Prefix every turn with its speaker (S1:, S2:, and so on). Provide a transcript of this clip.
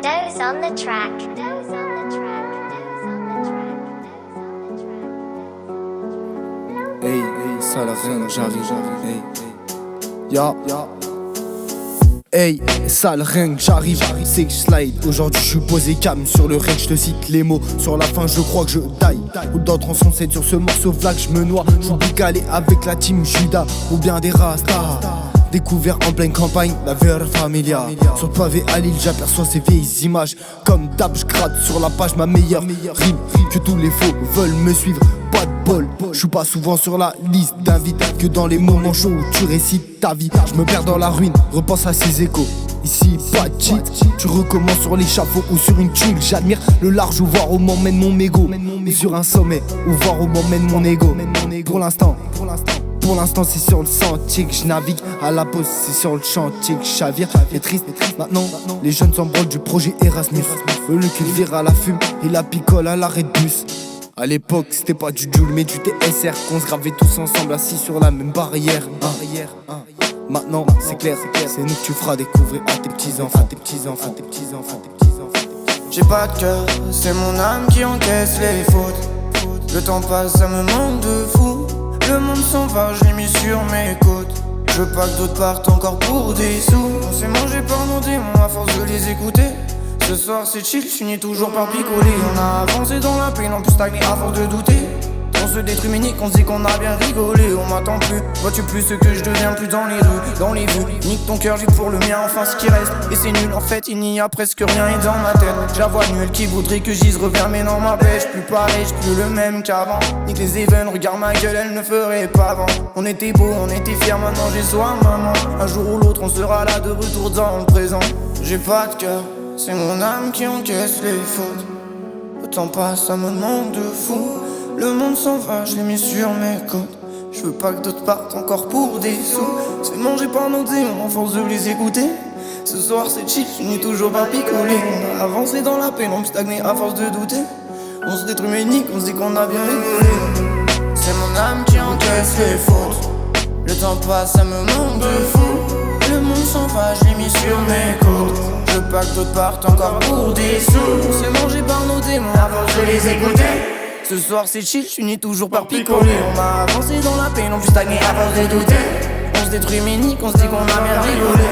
S1: Doze on the track. Doze on the track. Doze on the track. Doze on the track.
S2: Hey, hey, ça la reine, j'arrive, hey, hey. Ya, ya. Hey, sale ring, j'arrive, c'est que je slide. Aujourd'hui je suis posé calme sur le ring, je te cite les mots. Sur la fin je crois que je taille. Ou d'autres en sont sur ce morceau flag, je me noie. J'oublie qu'aller avec la team Judas ou bien des rastas. Découvert en pleine campagne, la VR familia. Sur le pavé à Lille, j'aperçois ces vieilles images. Comme d'hab, je gratte sur la page ma meilleure rime. Que tous les faux veulent me suivre, pas de bol. Je suis pas souvent sur la liste d'invités. Que dans les moments chauds où tu récites ta vie. Je me perds dans la ruine, repense à ces échos. Ici, pas de cheat, tu recommences sur l'échafaud ou sur une tuile. J'admire le large où voir où m'emmène mon mégot. Ou sur un sommet, où voir où m'emmène mon ego. Pour l'instant c'est sur le sentier que je navigue. À la pause c'est sur le chantier que je chavire. Et triste, maintenant les jeunes s'embrolent du projet Erasmus. Le qu'il vire à la fume et la picole à l'arrêt de bus. À l'époque c'était pas du Joule mais du TSR. Qu'on se gravait tous ensemble assis sur la même barrière. Maintenant c'est clair, c'est nous que tu feras découvrir à tes petits-enfants.
S3: J'ai pas de cœur, c'est mon âme qui encaisse les fautes. Le temps passe, ça me manque de fou. Le monde s'en va, je l'ai mis sur mes côtes. Je veux pas que d'autres partent encore pour des sous. On s'est mangé par nos démons à force de les écouter. Ce soir c'est chill, je finis toujours par picoler. On a avancé dans la peine, en plus stagné à force de douter. On se détruit mais nique, on se dit qu'on a bien rigolé. On m'attend plus, vois-tu plus ce que je deviens, plus dans les rues, dans les vues. Nique ton cœur, j'ai pour le mien, enfin ce qui reste. Et c'est nul, en fait il n'y a presque rien et dans ma tête je la vois nulle qui voudrait que j'y reviens. Mais non ma bête, plus pareil, plus le même qu'avant. Nique les événements, regarde ma gueule, elle ne ferait pas avant. On était beau, on était fiers, maintenant j'ai soin maman. Un jour ou l'autre on sera là de retour dans le présent. J'ai pas de cœur, c'est mon âme qui encaisse les fautes. Le temps passe, ça me manque de fou. Le monde s'en va, je l'ai mis sur mes côtes. Je veux pas que d'autres partent encore pour des sous. C'est mangé par nos démons, en force de les écouter. Ce soir c'est chill, je finis toujours par picoler. On a avancé dans la peine, on stagné à force de douter. On se détruit mais nique, on se dit qu'on a bien rigolé. C'est mon âme qui encaisse les fautes. Le temps passe, ça me manque de fou. Le monde s'en va, je l'ai mis sur mes côtes. Je veux pas que d'autres partent encore pour des sous. On s'est mangé par nos démons à force de les écouter. Ce soir c'est chill, je finis toujours par picoler. On a avancé dans la peine, on peut stagner à force de douter. On se détruit mais nique, on se dit qu'on a bien rigolé.